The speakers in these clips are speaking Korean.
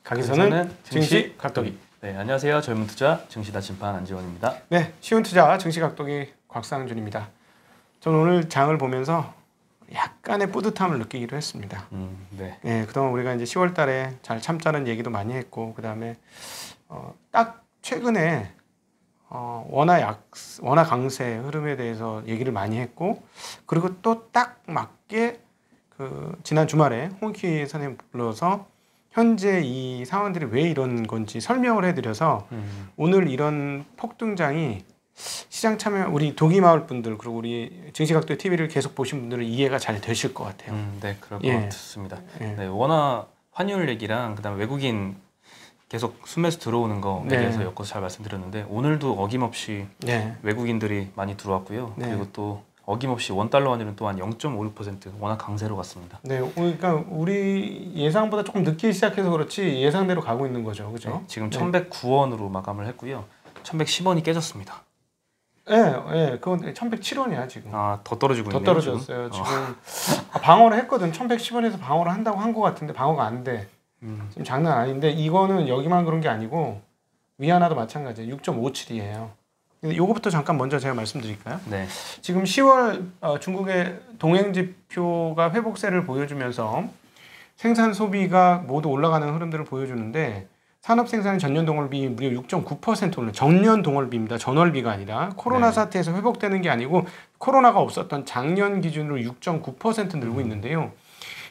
가기서는 증시 각도기. 네, 안녕하세요. 젊은 투자 증시 나침반 안지원입니다. 네, 쉬운 투자 증시 각도기 곽상준입니다. 저는 오늘 장을 보면서 약간의 뿌듯함을 느끼기로 했습니다. 네, 그동안 우리가 이제 10월 달에 잘 참자는 얘기도 많이 했고, 그 다음에 딱 최근에 원화 강세 흐름에 대해서 얘기를 많이 했고, 그리고 또 딱 맞게 지난 주말에 홍익희 선생님 불러서 현재 이 상황들이 왜 이런 건지 설명을 해드려서 오늘 이런 폭등장이 시장 참여, 우리 도기마을 분들 그리고 우리 증시각도 TV를 계속 보신 분들은 이해가 잘 되실 것 같아요. 네, 그럴 것 같습니다. 네, 원화 환율 얘기랑 그다음에 외국인 계속 순매수 들어오는 거에 대해서 엮어서 잘 말씀드렸는데, 오늘도 어김없이 외국인들이 많이 들어왔고요. 그리고 또 어김없이 원달러 환율은 또한 0.56% 워낙 강세로 갔습니다. 네, 그러니까 우리 예상보다 조금 늦게 시작해서 그렇지 예상대로 가고 있는 거죠, 그죠? 네, 지금 1,109원으로 마감을 했고요. 1,110원이 깨졌습니다. 네, 그건 1,107원이야 지금. 더 떨어지고 있네요. 더 떨어졌어요. 지금 방어를 했거든. 1,110원에서 방어를 한다고 한 것 같은데 방어가 안 돼. 지금 장난 아닌데, 이거는 여기만 그런 게 아니고 위안화도 마찬가지예요. 6.57이에요. 요거부터 잠깐 먼저 제가 말씀드릴까요? 네. 지금 10월 중국의 동행지표가 회복세를 보여주면서 생산 소비가 모두 올라가는 흐름들을 보여주는데, 산업 생산의 전년 동월비 무려 6.9% 올라. 전년 동월비입니다. 전월비가 아니라 코로나 사태에서 회복되는 게 아니고 코로나가 없었던 작년 기준으로 6.9% 늘고 있는데요.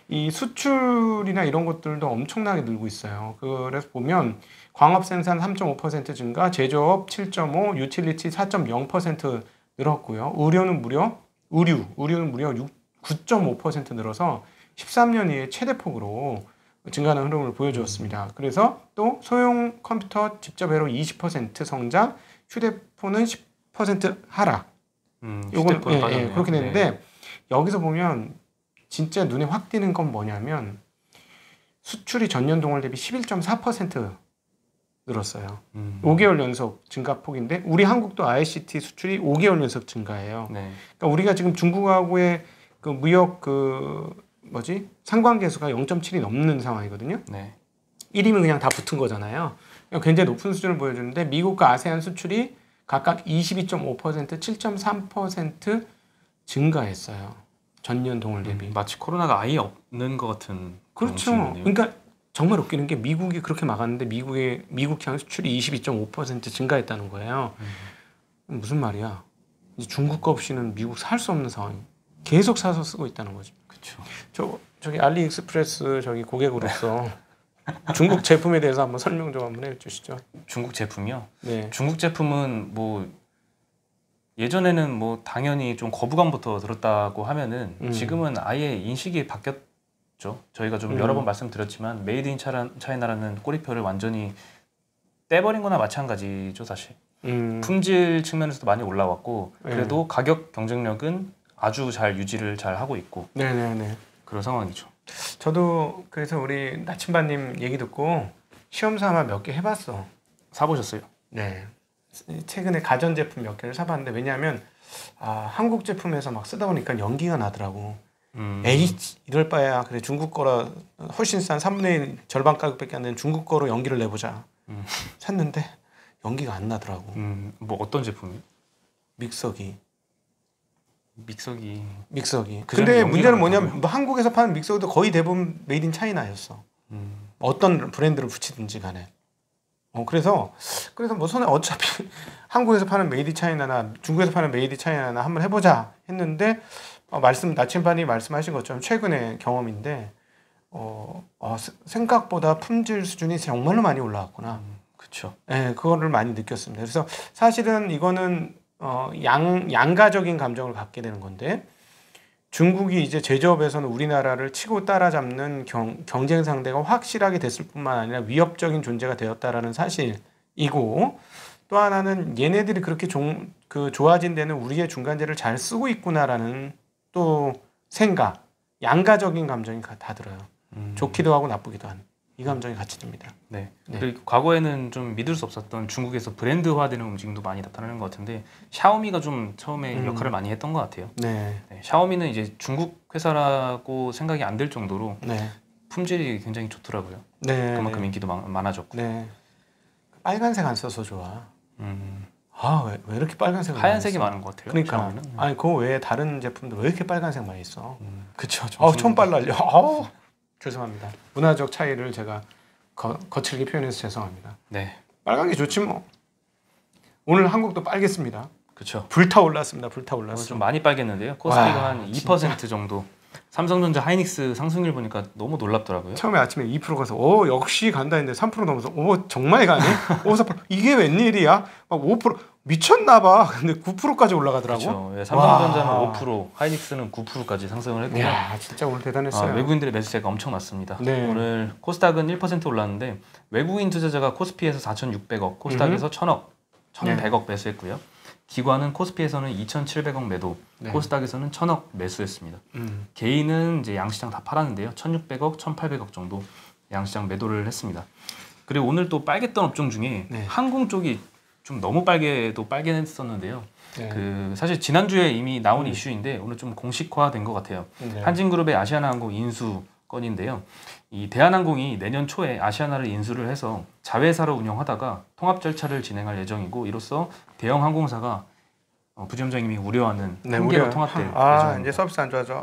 이 수출이나 이런 것들도 엄청나게 늘고 있어요. 그래서 보면 광업 생산 3.5% 증가, 제조업 7.5, 유틸리티 4.0% 늘었고요. 의료는 무려 9.5% 늘어서 13년 이에 최대폭으로 증가하는 흐름을 보여주었습니다. 그래서 또 소형 컴퓨터 직접 회로 20% 성장, 휴대폰은 10% 하락. 요건 그렇게 되는데, 여기서 보면 진짜 눈에 확 띄는 건 뭐냐면 수출이 전년 동월 대비 11.4% 늘었어요. 5개월 연속 증가폭인데, 우리 한국도 ICT 수출이 5개월 연속 증가해요. 그러니까 우리가 지금 중국하고의 그 무역 상관계수가 0.7이 넘는 상황이거든요. 1이면 그냥 다 붙은 거잖아요. 굉장히 높은 수준을 보여주는데, 미국과 아세안 수출이 각각 22.5%, 7.3% 증가했어요. 전년 동월 대비. 마치 코로나가 아예 없는 것 같은. 그렇죠. 그러니까 정말 웃기는 게, 미국이 그렇게 막았는데 미국 향 수출이 22.5% 증가했다는 거예요. 무슨 말이야? 이제 중국 거 없이는 미국 살 수 없는 상황이, 계속 사서 쓰고 있다는 거죠. 그렇죠. 저기 알리익스프레스 저기 고객으로서 중국 제품에 대해서 한번 설명 좀 한번 해주시죠. 중국 제품이요? 네. 중국 제품은 예전에는 당연히 좀 거부감부터 들었다고 하면은 지금은 아예 인식이 바뀌었죠. 저희가 좀 여러 번 말씀드렸지만 메이드 인 차이나라는 꼬리표를 완전히 떼버린 거나 마찬가지죠, 사실. 품질 측면에서도 많이 올라왔고, 그래도 가격 경쟁력은 아주 잘 유지를 잘 하고 있고. 그런 상황이죠. 저도 그래서 우리 나침반님 얘기 듣고 시험 삼아 몇 개 해봤어. 사보셨어요? 네. 최근에 가전제품 몇 개를 사봤는데, 왜냐하면 한국 제품에서 막 쓰다 보니까 연기가 나더라고. 에이, 이럴 바에야 그래 중국 거라 훨씬 싼 3분의 1 절반 가격밖에 안 되는 중국 거로 연기를 내보자. 샀는데 연기가 안 나더라고. 어떤 제품이? 믹서기. 그 근데 문제는 뭐냐면 한국에서 파는 믹서기도 거의 대부분 메이드 인 차이나였어. 어떤 브랜드를 붙이든지 간에. 그래서 손에 어차피 한국에서 파는 메이드 차이나나 중국에서 파는 메이드 차이나나 한번 해보자 했는데, 나침반이 말씀하신 것처럼 최근의 경험인데, 생각보다 품질 수준이 정말로 많이 올라왔구나. 그렇죠. 네, 그거를 많이 느꼈습니다. 그래서 사실은 이거는 양가적인 감정을 갖게 되는 건데, 중국이 이제 제조업에서는 우리나라를 치고 따라잡는 경쟁 상대가 확실하게 됐을 뿐만 아니라 위협적인 존재가 되었다라는 사실이고, 또 하나는 얘네들이 그렇게 좋아진 데는 우리의 중간재를 잘 쓰고 있구나라는 또 생각, 양가적인 감정이 다 들어요. 좋기도 하고 나쁘기도 한 이 감정이 같이 듭니다. 그리고 과거에는 좀 믿을 수 없었던 중국에서 브랜드화되는 움직임도 많이 나타나는 것 같은데, 샤오미가 좀 처음에 역할을 많이 했던 것 같아요. 샤오미는 이제 중국 회사라고 생각이 안 들 정도로 품질이 굉장히 좋더라고요. 네. 그만큼 인기도 많아졌고. 네. 빨간색 안 써서 좋아. 음, 왜 이렇게 빨간색을 하얀색이 많이 써? 많은 것 같아요. 그러니까. 샤오미는. 아니 그거 외에 다른 제품들 왜 이렇게 빨간색 많이 써? 그쵸. 총빨 날려. 죄송합니다. 문화적 차이를 제가 거칠게 표현해서 죄송합니다. 네, 빨간 게 좋지 뭐. 오늘 한국도 빨겠습니다. 그렇죠. 불타올랐습니다. 오늘 불타올랐어. 좀 많이 빨겠는데요. 코스피가 와, 한 2% 정도. 삼성전자, 하이닉스 상승률 보니까 너무 놀랍더라고요. 처음에 아침에 2% 가서 역시 간다 했는데 3% 넘어서 정말 가네? 4% 이게 웬일이야? 막 5% 미쳤나 봐. 근데 9%까지 올라가더라고. 그렇죠. 예, 삼성전자는 와. 5%, 하이닉스는 9%까지 상승을 했고요. 이야, 진짜 오늘 대단했어요. 외국인들의 매수세가 엄청났습니다. 네. 오늘 코스닥은 1% 올랐는데 외국인 투자자가 코스피에서 4,600억, 코스닥에서 1,000억, 1,100억 매수했고요. 기관은 코스피에서는 2,700억 매도, 네. 코스닥에서는 1,000억 매수했습니다. 개인은 이제 양시장 다 팔았는데요. 1,600억, 1,800억 정도 양시장 매도를 했습니다. 그리고 오늘 또 빨갰던 업종 중에 네. 항공 쪽이 좀 너무 빨갰었는데요. 네. 사실 지난주에 이미 나온 이슈인데 오늘 좀 공식화된 것 같아요. 네. 한진그룹의 아시아나항공 인수 건인데요. 이 대한항공이 내년 초에 아시아나를 인수를 해서 자회사로 운영하다가 통합 절차를 진행할 예정이고 이로써 대형 항공사가 부지점장님이 우려하는 한계로 통합될 예정입니다. 이제 서비스 안 좋아져.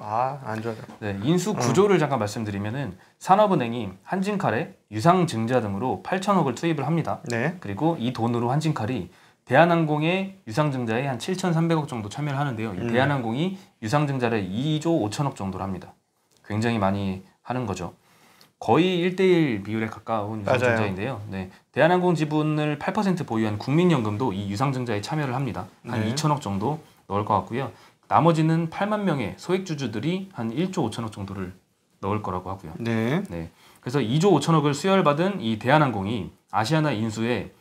안 좋아져. 네, 인수 구조를 잠깐 말씀드리면은 산업은행이 한진칼에 유상증자 등으로 8천억을 투입을 합니다. 네. 그리고 이 돈으로 한진칼이 대한항공의 유상증자에 한 7,300억 정도 참여를 하는데요. 이 대한항공이 유상증자를 2조 5천억 정도를 합니다. 굉장히 많이 하는 거죠. 거의 1대1 비율에 가까운 유상증자인데요. 네, 대한항공 지분을 8% 보유한 국민연금도 이 유상증자에 참여를 합니다. 한 네. 2천억 정도 넣을 것 같고요. 나머지는 8만 명의 소액주주들이 한 1조 5천억 정도를 넣을 거라고 하고요. 네. 네, 그래서 2조 5천억을 수혈받은 이 대한항공이 아시아나 인수에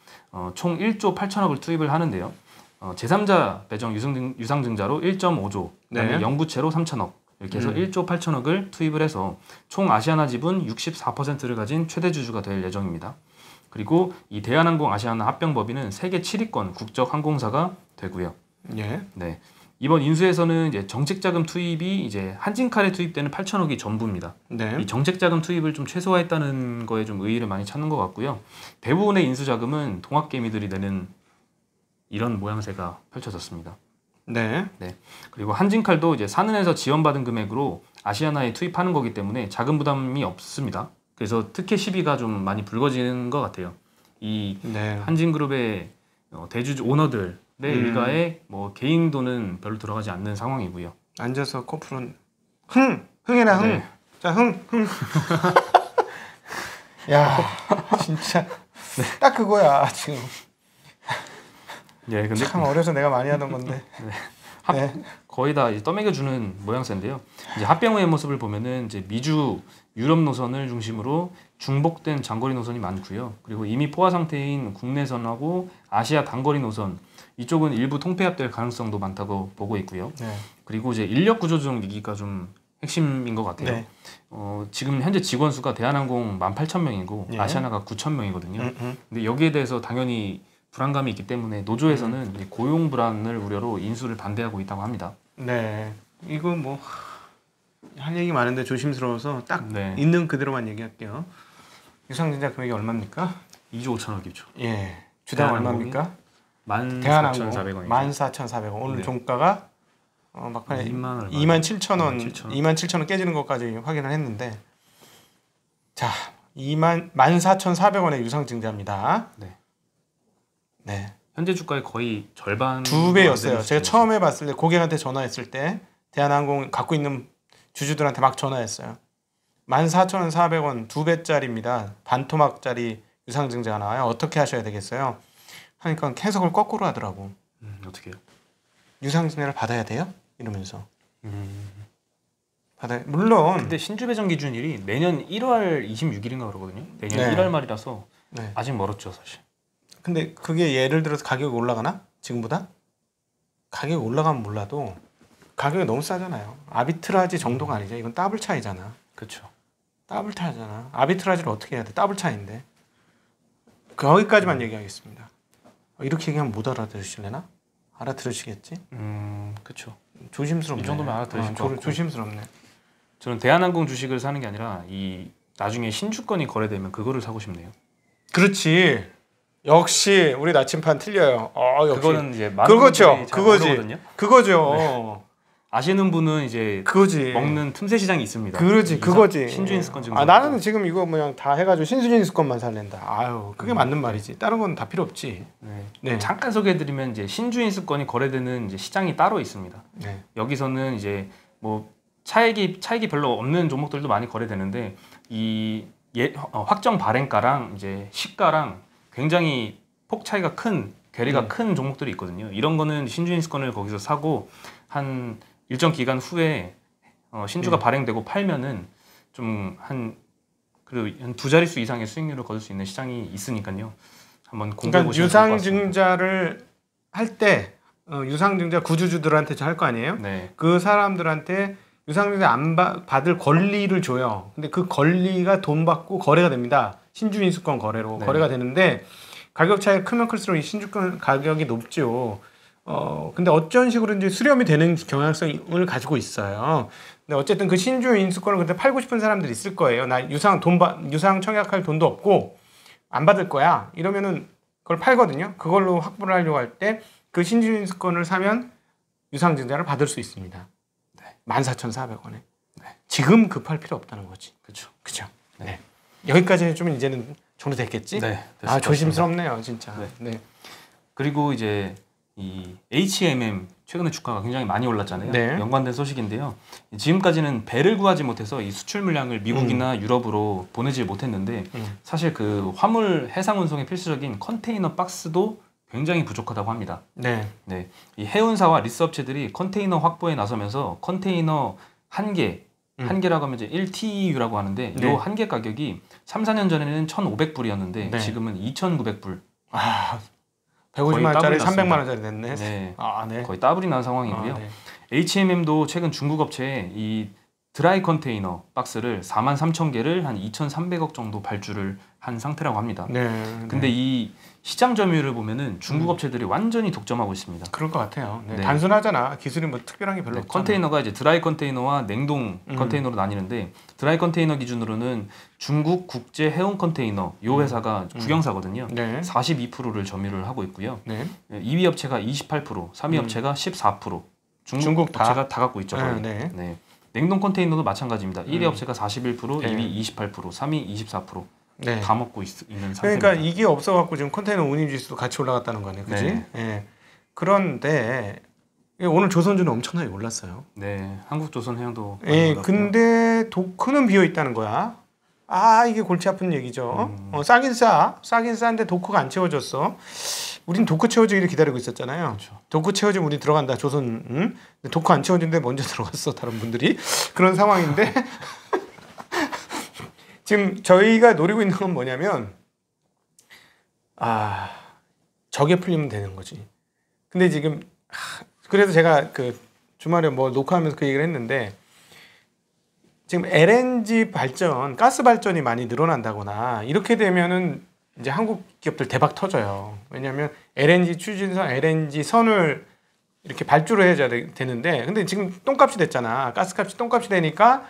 총 1조 8천억을 투입을 하는데요. 제3자 배정 유상증자로 1.5조, 그다음에 네. 영구채로 3천억 이렇게 해서 1조 8천억을 투입을 해서 총 아시아나 지분 64%를 가진 최대 주주가 될 예정입니다. 그리고 이 대한항공 아시아나 합병법인은 세계 7위권 국적 항공사가 되고요. 예. 네, 이번 인수에서는 이제 정책자금 투입이 이제 한진칼에 투입되는 8천억이 전부입니다. 네. 이 정책자금 투입을 좀 최소화했다는 거에 좀 의의를 많이 찾는 것 같고요. 대부분의 인수자금은 동학개미들이 내는 이런 모양새가 펼쳐졌습니다. 네. 네. 그리고 한진칼도 이제 산은에서 지원받은 금액으로 아시아나에 투입하는 거기 때문에 자금 부담이 없습니다. 그래서 특혜 시비가 좀 많이 불거지는 것 같아요. 이 네. 한진그룹의 대주주 오너들의 일가에 뭐 개인 돈은 별로 들어가지 않는 상황이고요. 앉아서 코프론 흥해라 흥. 네. 자, 흥. 야, 진짜 딱 그거야 지금. 예, 근데 참 어려서 내가 많이 하던 건데. 네. 거의 다 이제 떠먹여주는 모양새인데요. 이제 합병후의 모습을 보면은 이제 미주, 유럽 노선을 중심으로 중복된 장거리 노선이 많고요. 그리고 이미 포화 상태인 국내선하고 아시아 단거리 노선 이쪽은 일부 통폐합될 가능성도 많다고 보고 있고요. 네. 그리고 이제 인력 구조조정 위기가 좀 핵심인 것 같아요. 네. 지금 현재 직원 수가 대한항공 18,000명이고 예. 아시아나가 9,000명이거든요. 근데 여기에 대해서 당연히 불안감이 있기 때문에 노조에서는 이 고용 불안을 우려로 인수를 반대하고 있다고 합니다. 네. 이거 뭐 할 얘기 많은데 조심스러워서 딱 네. 있는 그대로만 얘기할게요. 유상증자 금액이 얼마입니까? 2조 5천억이죠. 예. 주당 얼마입니까? 대한항공 14,400원이죠. 14,400원. 오늘 네. 종가가 막판에 27,000원, 27,000원 깨지는 것까지 확인을 했는데, 자, 14,400원의 유상증자입니다. 네. 네. 현재 주가의 거의 절반 2배였어요. 제가 처음에 봤을 때 고객한테 전화했을 때 대한항공 갖고 있는 주주들한테 막 전화했어요. 14,400원 2배짜리입니다. 반토막짜리 유상증자가 나와요. 어떻게 하셔야 되겠어요? 하니까 해석을 거꾸로 하더라고. 어떻게 해요? 유상증자를 받아야 돼요? 이러면서. 받아요. 물론. 근데 신주 배정 기준일이 내년 1월 26일인가 그러거든요. 내년 네. 1월 말이라서 네. 아직 멀었죠, 사실. 근데 그게 예를 들어서 가격이 올라가나? 지금보다? 가격이 올라가면 몰라도 가격이 너무 싸잖아요. 아비트라지 정도가 아니죠. 이건 더블 차이잖아. 그렇죠. 더블 차이잖아. 아비트라지를 어떻게 해야 돼? 더블 차이인데. 거기까지만 얘기하겠습니다. 이렇게 얘기하면 못 알아들으실래나? 알아들으시겠지? 그렇죠. 조심스럽네. 이 정도면 알아들으실 것 같고. 조심스럽네. 저는 대한항공 주식을 사는 게 아니라 이 나중에 신주권이 거래되면 그거를 사고 싶네요. 그렇지. 역시 우리 나침판 틀려요. 역시. 그거는 이제 많은 그거죠. 분들이 잘 그거지. 모르거든요. 그거죠. 네. 아시는 분은 이제 그거지. 먹는 틈새 시장이 있습니다. 그러지. 그거지. 신주인수권 증권. 나는 지금 이거 그냥 다 해가지고 신주인수권만 살랜다. 아유, 그게 맞는 말이지. 다른 건 다 필요 없지. 네. 네. 잠깐 소개해드리면 이제 신주인수권이 거래되는 이제 시장이 따로 있습니다. 네. 여기서는 이제 뭐 차익이 별로 없는 종목들도 많이 거래되는데 이 확정 발행가랑 이제 시가랑 굉장히 폭 차이가 큰 괴리가 큰 종목들이 있거든요. 이런 거는 신주인수권을 거기서 사고 한 일정 기간 후에 신주가 발행되고 팔면은 좀 한 두 자릿수 이상의 수익률을 거둘 수 있는 시장이 있으니까요. 한번 공부해 보시면 좋을 것 같습니다. 유상증자를 할 때 유상증자 구주주들한테 할 거 아니에요? 네. 그 사람들한테 유상증자 안 받을 권리를 줘요. 근데 그 권리가 돈 받고 거래가 됩니다. 신주인수권 거래로 네. 거래가 되는데 가격 차이가 크면 클수록 이 신주권 가격이 높죠. 근데 어쩐 식으로든지 수렴이 되는 경향성을 가지고 있어요. 근데 어쨌든 그 신주인수권을 그때 팔고 싶은 사람들이 있을 거예요. 나 유상 청약할 돈도 없고 안 받을 거야. 이러면은 그걸 팔거든요. 그걸로 확보를 하려고 할 때 그 신주인수권을 사면 유상증자를 받을 수 있습니다. 네. 14,400원에. 네. 지금 급할 필요 없다는 거지. 그렇죠. 그죠? 네. 네. 여기까지 좀 이제는 정리됐겠지? 네. 조심스럽네요, 진짜. 네. 네. 그리고 이제 이 HMM 최근에 주가가 굉장히 많이 올랐잖아요. 네. 연관된 소식인데요. 지금까지는 배를 구하지 못해서 이 수출 물량을 미국이나 유럽으로 보내지 못했는데 사실 그 화물 해상 운송에 필수적인 컨테이너 박스도 굉장히 부족하다고 합니다. 네. 네. 이 해운사와 리스 업체들이 컨테이너 확보에 나서면서 컨테이너 한 개라고 하면 이제 1TU라고 하는데 네. 이 한 개 가격이 3, 4년 전에는 1,500불이었는데 네. 지금은 2,900불. 150만 원짜리 더블이 300만 났습니다. 원짜리 됐네. 네. 네. 거의 더블이 난 상황이고요. 네. HMM도 최근 중국 업체에 이 드라이 컨테이너 박스를 43,000개를 한 2,300억 정도 발주를 한 상태라고 합니다. 네. 근데 이 시장 점유율을 보면은 중국 업체들이 완전히 독점하고 있습니다. 그럴 것 같아요. 네. 네. 단순하잖아. 기술이 뭐 특별한 게 별로 네, 없잖아. 컨테이너가 이제 드라이 컨테이너와 냉동 컨테이너로 나뉘는데 드라이 컨테이너 기준으로는 중국 국제 해운 컨테이너 이 회사가 국영사거든요. 네. 42%를 점유를 하고 있고요. 네. 2위 업체가 28%, 3위 업체가 14%. 중국 다? 업체가 다 갖고 있죠. 거의. 네. 네. 냉동 컨테이너도 마찬가지입니다. 1위 업체가 41%, 네. 2위 28%, 3위 24%. 네. 다 먹고 있는 상태입니다. 그러니까 이게 없어갖고 지금 컨테이너 운임 지수도 같이 올라갔다는 거네, 그지? 네. 네. 그런데 오늘 조선주는 엄청나게 올랐어요. 네, 한국조선해양도 많이 예, 올랐고요. 근데 도크는 비어 있다는 거야. 이게 골치 아픈 얘기죠. 싸긴 싼데 도크가 안 채워졌어. 우린 도크 채워지기를 기다리고 있었잖아요. 그렇죠. 도크 채워지면 우리 들어간다. 조선, 근데 도크 안 채워진데 먼저 들어갔어. 다른 분들이 그런 상황인데 지금 저희가 노리고 있는 건 뭐냐면 저게 풀리면 되는 거지. 근데 지금 그래서 제가 그 주말에 뭐 녹화하면서 그 얘기를 했는데 지금 LNG 발전, 가스 발전이 많이 늘어난다거나 이렇게 되면은 이제 한국 기업들 대박 터져요. 왜냐하면 LNG 추진선, LNG 선을 이렇게 발주를 해줘야 되는데 근데 지금 똥값이 됐잖아. 가스값이 똥값이 되니까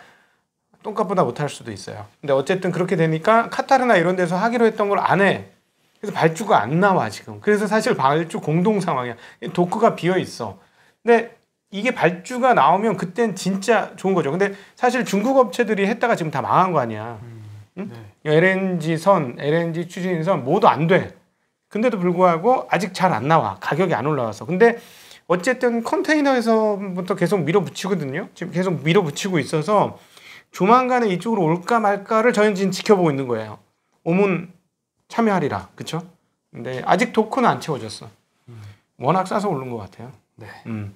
똥값보다 못할 수도 있어요. 근데 어쨌든 그렇게 되니까 카타르나 이런 데서 하기로 했던 걸 안 해. 그래서 발주가 안 나와 지금. 그래서 사실 발주 공동 상황이야. 도크가 비어 있어. 근데 이게 발주가 나오면 그땐 진짜 좋은 거죠. 근데 사실 중국 업체들이 했다가 지금 다 망한 거 아니야. 응? 네. LNG 선, LNG 추진선 모두 안 돼. 근데도 불구하고 아직 잘 안 나와. 가격이 안 올라와서. 근데 어쨌든 컨테이너에서부터 계속 밀어붙이거든요. 지금 계속 밀어붙이고 있어서 조만간에 이쪽으로 올까 말까를 저희는 지금 지켜보고 있는 거예요. 오면 참여하리라. 그쵸? 근데 아직 도크는 안 채워졌어. 워낙 싸서 오른 것 같아요. 네. 음.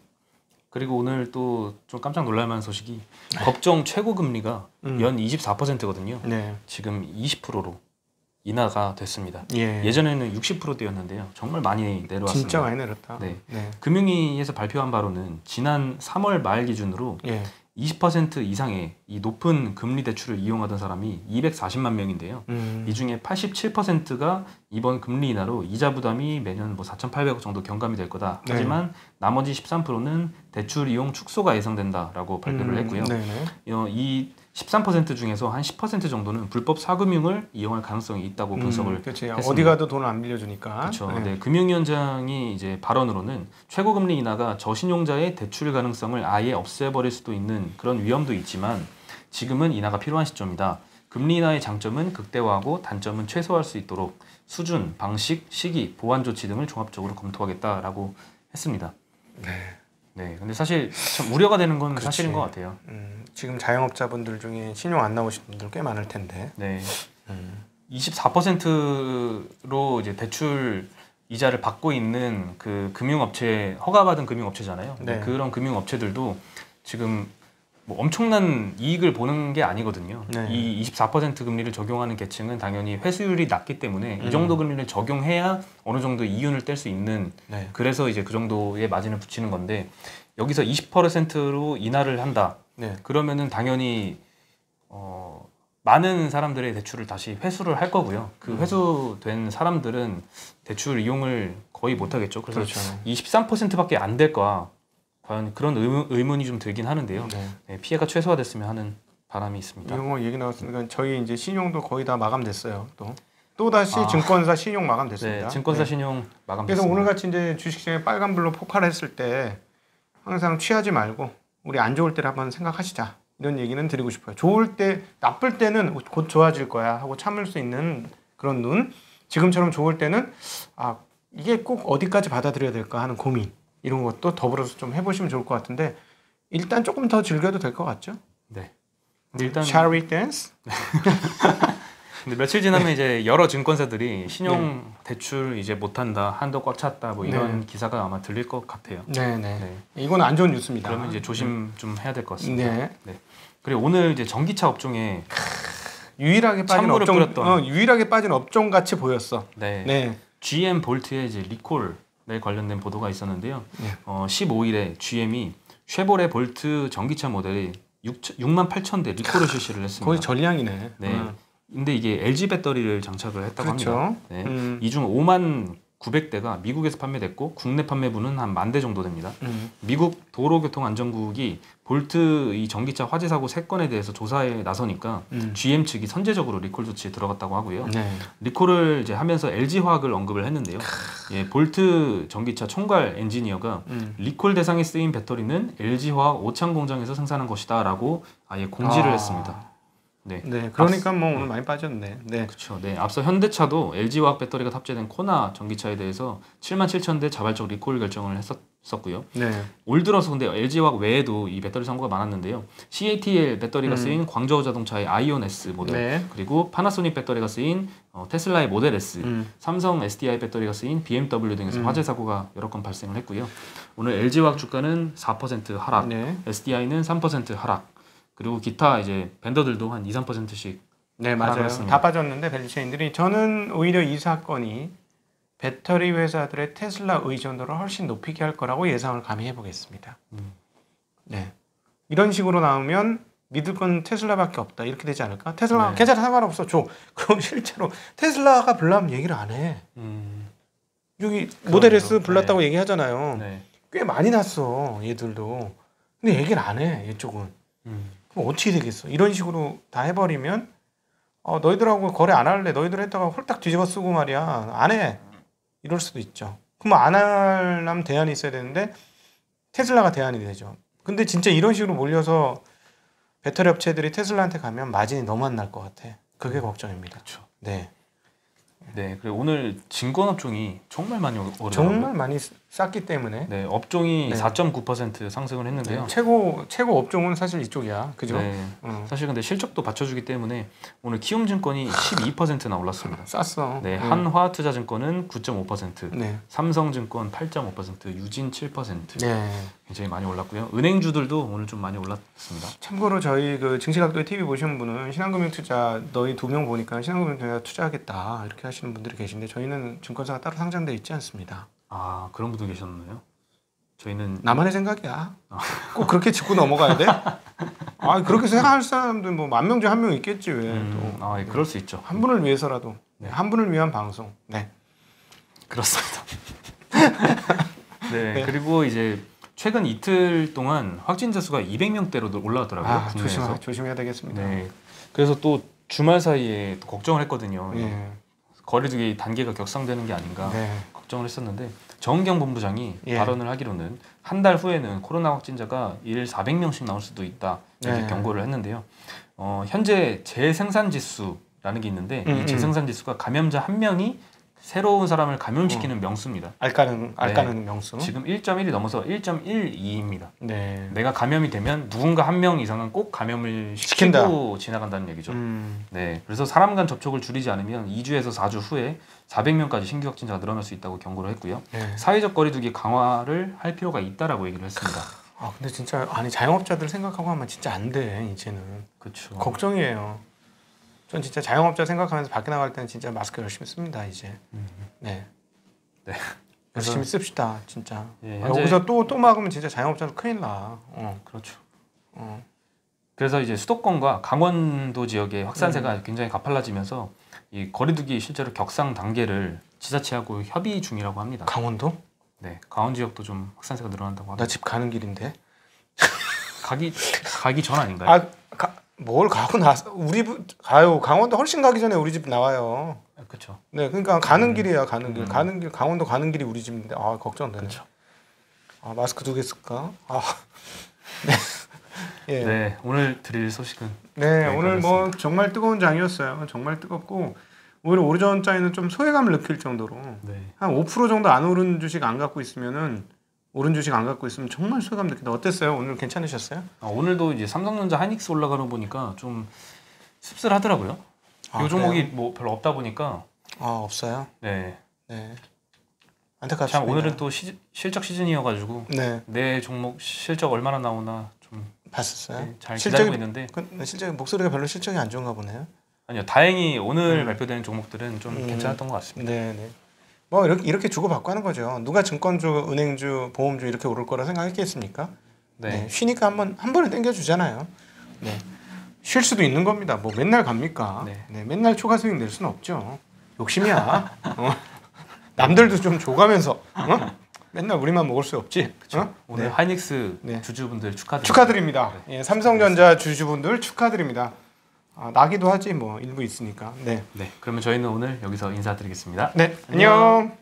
그리고 오늘 또 좀 깜짝 놀랄만한 소식이 법정 최고 금리가 연 24%거든요. 네. 지금 20%로 인하가 됐습니다. 예. 예전에는 60%대였는데요. 정말 많이 내려왔습니다. 진짜 많이 내렸다. 네. 네. 금융위에서 발표한 바로는 지난 3월 말 기준으로 예. 20% 이상의 이 높은 금리 대출을 이용하던 사람이 240만 명인데요. 이 중에 87%가 이번 금리 인하로 이자 부담이 매년 뭐 4,800억 정도 경감이 될 거다. 네. 하지만 나머지 13%는 대출 이용 축소가 예상된다라고 발표를 했고요. 네네. 이 13% 중에서 한 10% 정도는 불법 사금융을 이용할 가능성이 있다고 분석을 그렇지. 했습니다. 어디 가도 돈을 안 빌려주니까. 그렇죠. 네. 네, 금융위원장이 이제 발언으로는 최고금리 인하가 저신용자의 대출 가능성을 아예 없애버릴 수도 있는 그런 위험도 있지만 지금은 인하가 필요한 시점이다. 금리 인하의 장점은 극대화하고 단점은 최소화할 수 있도록 수준, 방식, 시기, 보완 조치 등을 종합적으로 검토하겠다라고 했습니다. 네. 네, 근데 사실 참 우려가 되는 건 그렇지. 사실인 것 같아요. 지금 자영업자분들 중에 신용 안 나오신 분들 꽤 많을 텐데. 네, 24%로 이제 대출 이자를 받고 있는 그 금융업체 허가받은 금융업체잖아요. 네. 그런 금융업체들도 지금 뭐 엄청난 이익을 보는 게 아니거든요. 네. 이 24% 금리를 적용하는 계층은 당연히 회수율이 낮기 때문에 이 정도 금리를 적용해야 어느 정도 이윤을 뗄 수 있는 네. 그래서 이제 그 정도의 마진을 붙이는 건데 여기서 20%로 인하를 한다. 네. 그러면은 당연히 많은 사람들의 대출을 다시 회수를 할 거고요. 그 회수된 사람들은 대출 이용을 거의 못 하겠죠. 그래서 그렇죠. 23%밖에 안 될까? 과연 그런 의문이 좀 들긴 하는데요. 네. 네, 피해가 최소화됐으면 하는 바람이 있습니다. 이런 거 얘기 나왔으니까 저희 이제 신용도 거의 다 마감됐어요. 또 다시 증권사 신용 마감됐습니다. 네, 증권사 네. 신용 마감됐습니다. 그래서 오늘 같이 이제 주식시장에 빨간불로 폭발했을 때 항상 취하지 말고 우리 안 좋을 때를 한번 생각하시자. 이런 얘기는 드리고 싶어요. 좋을 때, 나쁠 때는 곧 좋아질 거야 하고 참을 수 있는 그런 눈. 지금처럼 좋을 때는 이게 꼭 어디까지 받아들여야 될까 하는 고민. 이런 것도 더불어서 좀 해보시면 좋을 것 같은데 일단 조금 더 즐겨도 될 것 같죠? 네. 근데 일단 Shall we dance? 근데 며칠 지나면 이제 여러 증권사들이 신용 대출 이제 못한다, 한도 꽉 찼다, 뭐 이런 기사가 아마 들릴 것 같아요. 네. 이건 안 좋은 뉴스입니다. 그러면 이제 조심 좀 해야 될 것 같습니다. 네. 네. 그리고 오늘 이제 전기차 업종에 유일하게 빠진 찬물을 업종, 뿌렸던. 유일하게 빠진 업종 같이 보였어. 네. GM 볼트의 이제 리콜에 관련된 보도가 있었는데요. 네. 15일에 GM이 쉐보레 볼트 전기차 모델이 68,000대 리콜을 실시를 했습니다. 거의 전량이네. 네. 근데 이게 LG 배터리를 장착을 했다고 그렇죠. 합니다. 네. 이 중 5만 900대가 미국에서 판매됐고 국내 판매분은 한 10,000대 정도 됩니다. 미국 도로교통안전국이 볼트 이 전기차 화재 사고 3건에 대해서 조사에 나서니까 GM 측이 선제적으로 리콜 조치에 들어갔다고 하고요. 네. 리콜을 이제 하면서 LG화학을 언급을 했는데요. 예, 볼트 전기차 총괄 엔지니어가 리콜 대상에 쓰인 배터리는 LG화학 오창 공장에서 생산한 것이다라고 아예 공지를 했습니다. 네. 그러니까 뭐 오늘 많이 빠졌네. 네. 그렇죠. 네, 앞서 현대차도 LG화학 배터리가 탑재된 코나 전기차에 대해서 77,000대 자발적 리콜 결정을 했었고요. 네. 올 들어서 근데 LG화학 외에도 이 배터리 사고가 많았는데요. CATL 배터리가 쓰인 광저우 자동차의 아이온 S 모델, 네. 그리고 파나소닉 배터리가 쓰인 테슬라의 모델 S, 삼성 SDI 배터리가 쓰인 BMW 등에서 화재 사고가 여러 건 발생을 했고요. 오늘 LG화학 주가는 4% 하락, 네. SDI는 3% 하락. 그리고 기타 이제 벤더들도 한 2, 3%씩 네, 맞아요. 했습니다. 다 빠졌는데 밸류체인들이 저는 오히려 이 사건이 배터리 회사들의 테슬라 의존도를 훨씬 높이게 할 거라고 예상을 감히 해보겠습니다. 네, 이런 식으로 나오면 믿을 건 테슬라밖에 없다 이렇게 되지 않을까? 테슬라 괜찮아 상관없어 줘. 그럼 실제로 테슬라가 불나면 얘기를 안 해. 여기 모델 S 불났다고 얘기하잖아요. 네. 꽤 많이 났어 얘들도. 근데 얘기를 안 해 이쪽은. 그럼 어떻게 되겠어? 이런 식으로 다 해버리면 너희들하고 거래 안 할래. 너희들 했다가 홀딱 뒤집어 쓰고 말이야. 안 해. 이럴 수도 있죠. 그럼 안 하려면 대안이 있어야 되는데 테슬라가 대안이 되죠. 근데 진짜 이런 식으로 몰려서 배터리 업체들이 테슬라한테 가면 마진이 너무 안 날 것 같아. 그게 걱정입니다. 그렇죠. 네. 네, 그리고 오늘 증권 업종이 정말 많이 오르더라고요. 정말 많이 쌌기 때문에 네, 업종이 네. 4.9% 상승을 했는데요. 네, 최고 업종은 사실 이쪽이야. 그죠? 네, 사실 근데 실적도 받쳐주기 때문에 오늘 키움증권이 12%나 올랐습니다. 쌌어. 네, 한화투자증권은 9.5%, 네. 삼성증권 8.5%, 유진 7%. 네. 굉장히 많이 올랐고요. 은행주들도 오늘 좀 많이 올랐습니다. 참고로 저희 그 증시각도의 TV 보시는 분은 신한금융투자 너희 2명 보니까 신한금융투자 투자하겠다 이렇게 하시는 분들이 계신데 저희는 증권사가 따로 상장돼 있지 않습니다. 아, 그런 분도 계셨나요? 저희는 나만의 생각이야. 꼭 그렇게 짚고 넘어가야 돼? 그렇게 생각할 사람들 뭐 10,000명 중 1명 있겠지 왜 또. 예, 그럴 수 있죠. 한 분을 위해서라도. 네. 한 분을 위한 방송. 네. 그렇습니다. 네, 그리고 이제 최근 이틀 동안 확진자 수가 200명대로 올라왔더라고요. 국내에서. 조심해야 되겠습니다. 네. 그래서 또 주말 사이에 또 걱정을 했거든요. 예. 거리두기 단계가 격상되는 게 아닌가 네. 걱정을 했었는데 정은경 본부장이 예. 발언을 하기로는 한 달 후에는 코로나 확진자가 일 400명씩 나올 수도 있다 이렇게 네. 경고를 했는데요. 현재 재생산 지수라는 게 있는데 이 재생산 지수가 감염자 한 명이 새로운 사람을 감염시키는 명수입니다. 알까는 명수. 지금 1.1이 넘어서 1.12입니다. 네. 내가 감염이 되면 누군가 한 명 이상은 꼭 감염을 시키고 지나간다는 얘기죠. 네, 그래서 사람 간 접촉을 줄이지 않으면 2주에서 4주 후에 400명까지 신규 확진자가 늘어날 수 있다고 경고를 했고요. 네. 사회적 거리두기 강화를 할 필요가 있다라고 얘기를 했습니다. 아 근데 진짜 자영업자들 생각하고 하면 진짜 안 돼 이제는. 그렇죠. 걱정이에요. 전 진짜 자영업자 생각하면서 밖에 나갈 때는 진짜 마스크 열심히 씁니다 이제. 네. 네. 열심히 씁시다 진짜. 예, 여기서 또 막으면 진짜 자영업자는 큰일 나. 그렇죠. 어. 그래서 이제 수도권과 강원도 지역의 확산세가 굉장히 가팔라지면서 이 거리두기 실제로 격상 단계를 지자체하고 협의 중이라고 합니다. 강원도? 네, 강원 지역도 좀 확산세가 늘어난다고 합니다. 나 집 가는 길인데. 가기 전 아닌가요? 뭘 가고 나서 가요. 강원도 훨씬 가기 전에 우리 집 나와요. 그렇죠. 네, 그러니까 가는 길이야. 가는 길 강원도 가는 길이 우리 집인데 걱정되네. 그렇죠. 마스크 2개 쓸까? 네. 예. 네, 오늘 드릴 소식은 네, 오늘 뭐 정말 뜨거운 장이었어요. 정말 뜨겁고 오히려 오르전자에는 좀 소외감을 느낄 정도로 한 5% 정도 안 오른 주식 안 갖고 있으면 정말 소외감 느낀다. 어땠어요? 오늘 괜찮으셨어요? 오늘도 이제 삼성전자 하이닉스 올라가는 거 보니까 좀 씁쓸하더라고요. 이 종목이 뭐 별로 없다 보니까 없어요? 네. 안타깝습니다. 참 오늘은 또 실적 시즌이어가지고 내 종목 실적 얼마나 나오나 좀 봤었어요? 네, 잘 기다리고 있는데 실제 목소리가 별로 실적이 안 좋은가 보네요. 아니요, 다행히 오늘 발표되는 종목들은 좀 괜찮았던 것 같습니다. 네. 뭐 이렇게 주고받고 하는 거죠. 누가 증권주, 은행주, 보험주 이렇게 오를 거라 생각했겠습니까? 네. 쉬니까 한 번에 땡겨주잖아요. 네. 쉴 수도 있는 겁니다. 뭐 맨날 갑니까? 네. 맨날 초과 수익 낼 수는 없죠. 욕심이야. 남들도 좀 줘가면서 맨날 우리만 먹을 수 없지. 오늘 하이닉스 주주분들 축하드립니다. 예, 삼성전자 주주분들 축하드립니다. 나기도 하지 뭐 일부 있으니까. 네. 그러면 저희는 오늘 여기서 인사드리겠습니다. 네. 안녕.